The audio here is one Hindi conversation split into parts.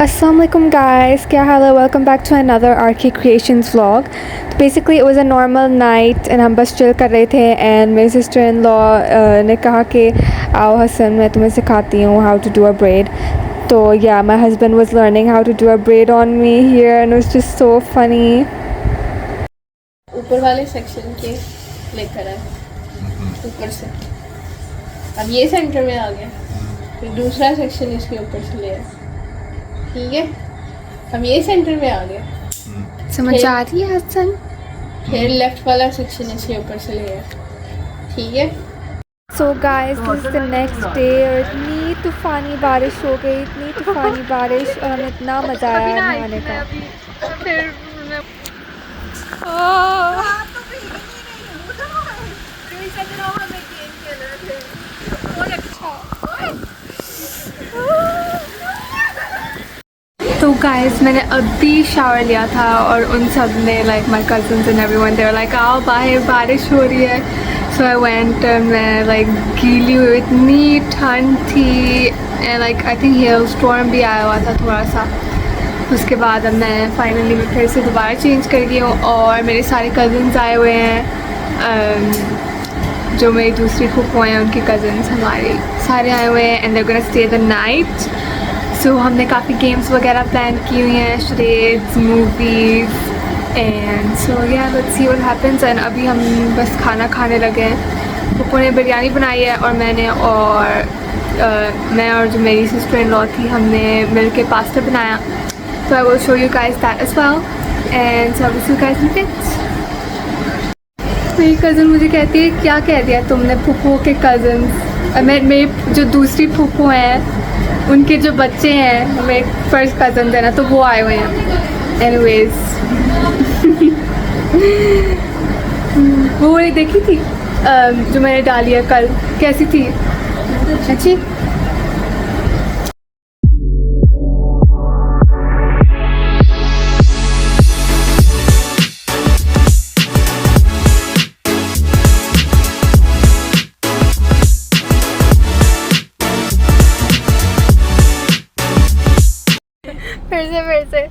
Assalamu alaikum guys, क्या हाल है? Welcome back to another RK Creations vlog. तो basically it was a normal night and हम बस chill कर रहे थे and मेरी sister in law ने कहा कि आओ हसन मैं तुम्हें सिखाती हूँ how to do a braid. तो yeah, my husband was learning how to do a braid on me here and it was just so funny. ऊपर वाले सेक्शन के लेकर आए ऊपर से, अब ये सेंटर में आ गया, फिर दूसरा सेक्शन इसके ऊपर से ले आए, ठीक है। हम ये सेंटर में आ गए, समझ आ रही है हसन? फिर लेफ्ट वाला सेक्शन इसके ऊपर से ले आए, ठीक है। So guys, this is the next day और इतनी तूफ़ानी बारिश हो गई, इतनी तूफ़ानी बारिश और हमें इतना मज़ा आया नहाने का। तो गाइस मैंने अभी शावर लिया था और उन सब ने like my cousins and everyone they were like आओ बाहर बारिश हो रही है। सो आई वेंट, मैं लाइक गीली हुई, इतनी ठंड थी and like I think hello storm भी आया हुआ था थोड़ा सा। उसके बाद अब मैं फाइनली मैं फिर से दोबारा चेंज कर गई हूँ और मेरे सारे कज़न्स आए हुए हैं, जो मेरी दूसरी फूफो हैं उनके कज़न्स हमारे सारे आए हुए हैं and they are gonna stay the night. So हमने काफ़ी गेम्स वगैरह प्लान की हुई हैं, शरेड्स, मूवीज़ एंड सो या let's see what happens. And अभी हम बस खाना खाने लगे हैं। फूफो ने बिरयानी बनाई है और मैं और जो मेरी सिस्टर इन लॉ थी हमने मिलके पास्ता बनाया। So I will show you guys that as well and so I will see you guys in a bit. मेरी कज़न मुझे कहती है क्या कह दिया तुमने फूफो के कज़न्स, मेरी जो दूसरी फूफो हैं उनके जो बच्चे हैं मेरे फर्स्ट कज़न है ना, तो वो आए हुए हैं। एनीवेज वो वाली देखी थी जो मैंने डाली है कल, कैसी थी? अच्छी। फिर से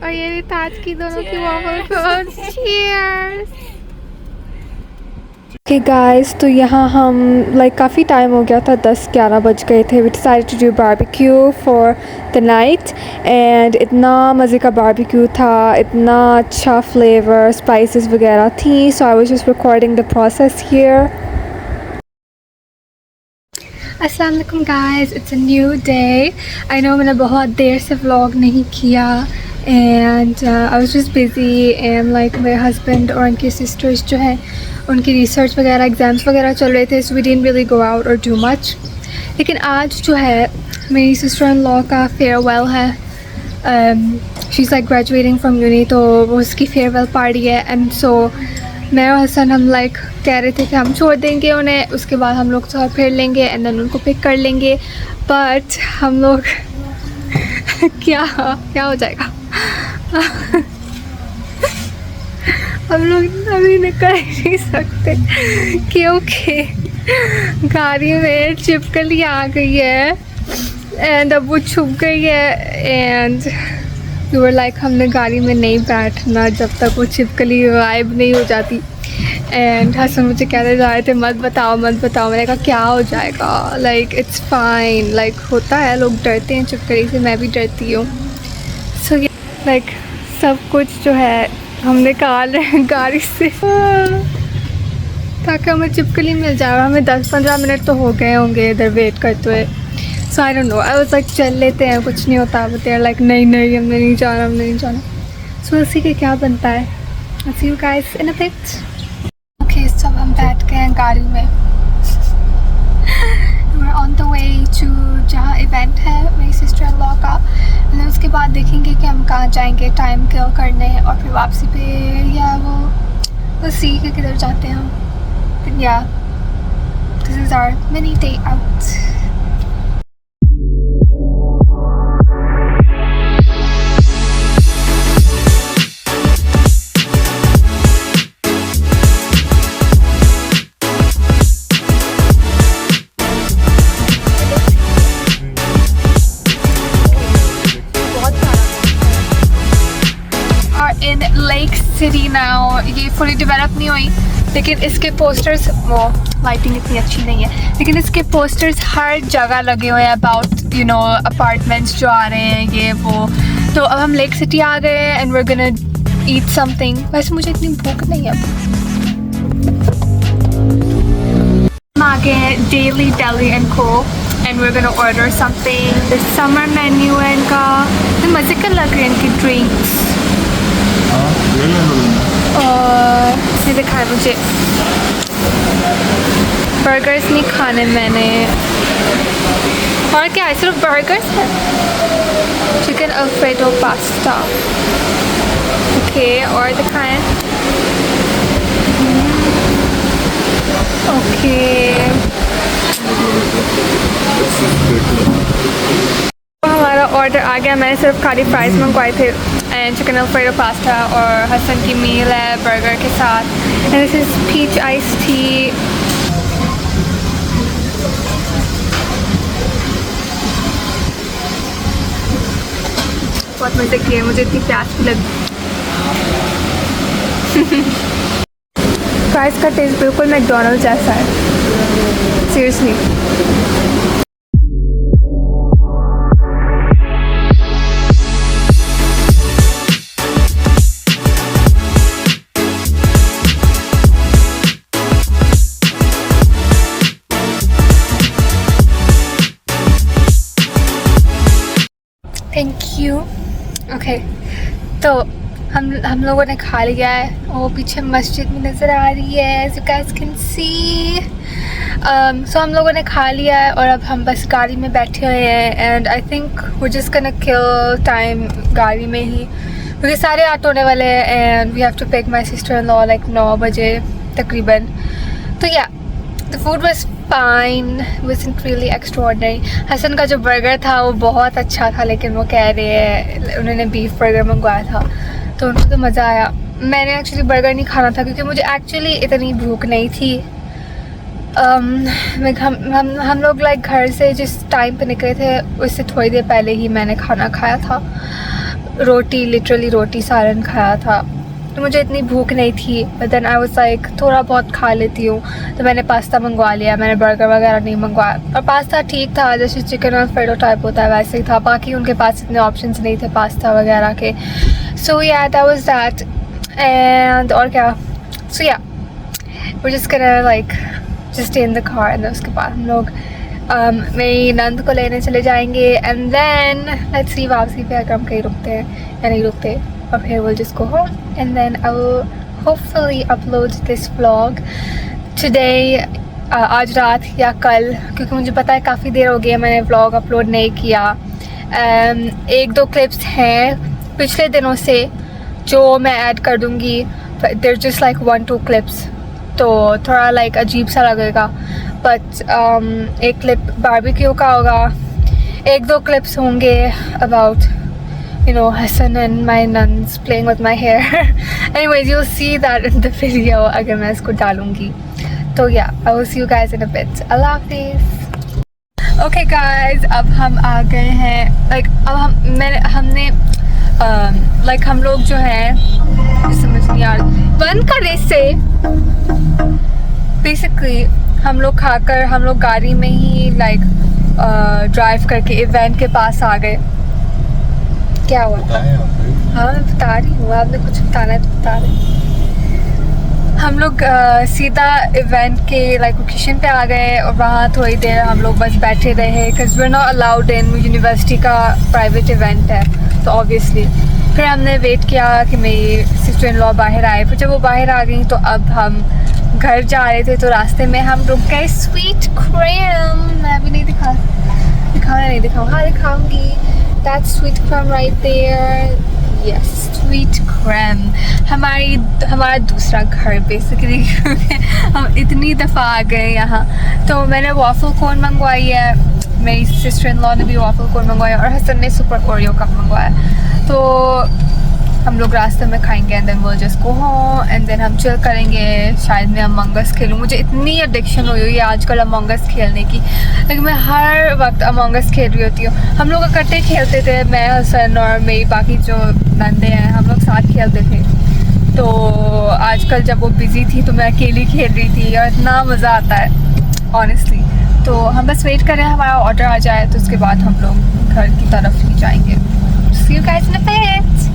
और ये ताज की दोनों की वॉफल्स। चीयर्स। ओके गाइस, तो यहाँ हम लाइक काफ़ी टाइम हो गया था, 10-11 बज गए थे। We decided to do barbecue for the night and इतना मज़े का बारबेक्यू था, इतना अच्छा फ्लेवर, स्पाइसेस वगैरह थी। So I was just recording the process here. अस्सलाम वालेकुम guys, it's a new day. I know मैंने बहुत देर से व्लॉग नहीं किया and I was just busy and like मेरे हस्बैंड और उनकी सिस्टर्स जो हैं उनकी रिसर्च वगैरह, एग्ज़ाम्स वगैरह चल रहे थे, so we didn't really go out और डू मच। लेकिन आज जो है मेरी सिस्टर इन लॉ का फेयरवेल है, she is like graduating from uni, तो वो उसकी फेयरवेल पार्टी है एंड सो मैं और हसन हम लाइक कह रहे थे कि हम छोड़ देंगे उन्हें, उसके बाद हम लोग थोड़ा फिर लेंगे एंड देन उनको पिक कर लेंगे। बट हम लोग क्या हो जाएगा हम लोग अभी निकल नहीं सकते क्योंकि गाड़ी में छिपकली आ गई है एंड अब वो छुप गई है एंड वी वर लाइक हमने गाड़ी में नहीं बैठना जब तक वो छिपकली गायब नहीं हो जाती। एंड हसन मुझे कहते जा रहे थे मत बताओ। मैंने कहा क्या हो जाएगा, लाइक इट्स फाइन, लाइक होता है, लोग डरते हैं छिपकली से, मैं भी डरती हूँ। सो लाइक सब कुछ जो है हम निकाल रहे हैं गाड़ी से ताकि हमें छिपकली मिल जाए। हमें 10-15 मिनट तो हो गए होंगे इधर वेट करते हुए। So I don't know, I was like चल लेते हैं, कुछ नहीं होता। बट यार लाइक नहीं हमने नहीं जाना। सो उसी के क्या बनता है। I'll see you guys in a bit. Okay, सब हम बैठ गए हैं गाड़ी में। We're on the way to जहाँ इवेंट है मेरी सिस्टर इन लॉ का, और उसके बाद देखेंगे कि हम कहाँ जाएंगे टाइम किल करने और फिर वापसी पे या वो सी के किधर जाते हैं हम। Yeah this is our mini day out. In lake city now. ये फुली डेवलप नहीं हुई, लेकिन इसके पोस्टर्स, वो लाइटिंग इतनी अच्छी नहीं है, लेकिन इसके पोस्टर्स हर जगह लगे हुए हैं अबाउट यू नो अपार्टमेंट्स जो आ रहे हैं ये वो। तो अब हम लेक सिटी आ गए हैं and we are gonna eat something. वैसे मुझे इतनी भूख नहीं है। हम आ गए हैं डेली डेली एंड को and we're gonna order something. The summer menu है इनका, तो मज़े का लग रहे हैं इनकी ड्रिंक्स। और ये दिखाए मुझे बर्गर्स नहीं खाने मैंने। और क्या है, सिर्फ बर्गर्स है। Chicken alfredo pasta, okay. और दिखाएं, ओके। हमारा ऑर्डर आ गया। मैंने सिर्फ खाली फ्राइज मंगवाए थे एंड चिकन अल्फ्रेडो पास्ता, और हसन की मील है बर्गर के साथ। And this is peach ice tea. बहुत मज़े किए, मुझे इतनी प्यास भी लगी। फ्राइज का टेस्ट बिल्कुल मैकडोनल्ड्स जैसा है, सीरियसली। Thank you. ओके, तो हम लोगों ने खा लिया है। वो पीछे मस्जिद में नज़र आ रही है, as you guys can see। सो हम लोगों ने खा लिया है और अब हम बस गाड़ी में बैठे हुए हैं and I think we're just gonna kill time गाड़ी में ही, क्योंकि सारे ऑटो होने वाले हैं and we have to pick my sister in law like 9 बजे तकरीबन। तो yeah the food was fine, wasn't really extraordinary। Hasan का जो बर्गर था वो बहुत अच्छा था, लेकिन वो कह रहे हैं उन्होंने बीफ बर्गर मंगवाया था तो उनको तो मज़ा आया। मैंने एक्चुअली बर्गर नहीं खाना था क्योंकि मुझे एक्चुअली इतनी भूख नहीं थी। हम लोग लाइक घर से जिस टाइम पे निकले थे उससे थोड़ी देर पहले ही मैंने खाना खाया था, रोटी, लिटरली रोटी सालन खाया था, तो मुझे इतनी भूख नहीं थी। But then I was like थोड़ा बहुत खा लेती हूँ, तो मैंने पास्ता मंगवा लिया। मैंने बर्गर वगैरह नहीं मंगवाया, और पास्ता ठीक था, जैसे चिकन अल्फ्रेडो टाइप होता है वैसे ही था। बाकी उनके पास इतने ऑप्शंस नहीं थे पास्ता वगैरह के। सो या दैट वाज दैट। एंड और क्या, so yeah we just gonna like just stay in the car and उसके बाद हम लोग मेरी नंद को लेने चले जाएंगे एंड देन लेट्स सी वापसी पे अगर हम कहीं रुकते हैं या नहीं रुकते, और फिर we'll just go home and then I will hopefully upload this vlog today, आज रात या कल, क्योंकि मुझे पता है काफ़ी देर हो गई है मैंने व्लॉग अपलोड नहीं किया। एक दो क्लिप्स हैं पिछले दिनों से जो मैं ऐड कर दूँगी, देयर जस्ट लाइक 1-2 क्लिप्स, तो थोड़ा लाइक अजीब सा लगेगा। बट एक क्लिप बारबेक्यू का होगा, 1-2 क्लिप्स होंगे about you know Hassan and my nuns playing with my hair। Anyways, you'll see that in the video अगर मैं इसको डालूँगी। तो yeah, I will see you guys in a bit। Allah Hafiz। Okay guys, अब हम आ गए हैं like अब हमने like हम लोग जो है समझ नहीं आ रहा, बंद कर इससे। Basically हम लोग खाकर हम लोग गाड़ी में ही like ड्राइव करके इवेंट के पास आ गए। क्या हुआ? हाँ मैं बता रही हूँ, आपने कुछ बताना है तो बता रहे। हम लोग सीधा इवेंट के लाइक लोकेशन पे आ गए और वहाँ थोड़ी देर हम लोग बस बैठे रहे, because we are not allowed in, university का प्राइवेट इवेंट है तो ऑब्वियसली। फिर हमने वेट किया कि मेरी सिस्टर इन लॉ बाहर आए, फिर जब वो बाहर आ गई तो अब हम घर जा रहे थे, तो रास्ते में हम रुक गए स्वीट क्रीम। मैं भी नहीं दिखाऊँ, हाँ दिखाऊँगी। That's sweet cream right there। Yes, sweet cream। हमारा दूसरा घर बेसिकली। हम इतनी दफ़ा आ गए यहाँ। तो मैंने waffle cone मंगवाई है, मेरी सिस्टर इन लॉ ने भी waffle cone मंगवाया और हसन ने सुपर ओरियो कप मंगवाया। तो हम लोग रास्ते में खाएंगे and then we'll just go home and then हम चिल करेंगे। शायद मैं Among Us खेलूँ, मुझे इतनी एडिक्शन हुई है आजकल Among Us खेलने की, लेकिन मैं हर वक्त Among Us खेल रही होती हूँ। हम लोग इकट्ठे खेलते थे, मैं, हसन और मेरी बाकी जो नंदे हैं, हम लोग साथ खेलते थे। तो आजकल जब वो बिज़ी थी तो मैं अकेली खेल रही थी और इतना मज़ा आता है ऑनेस्टली। तो हम बस वेट कर रहे हैं हमारा ऑर्डर आ जाए, तो उसके बाद हम लोग घर की तरफ ही जाएंगे। See you guys in a bit.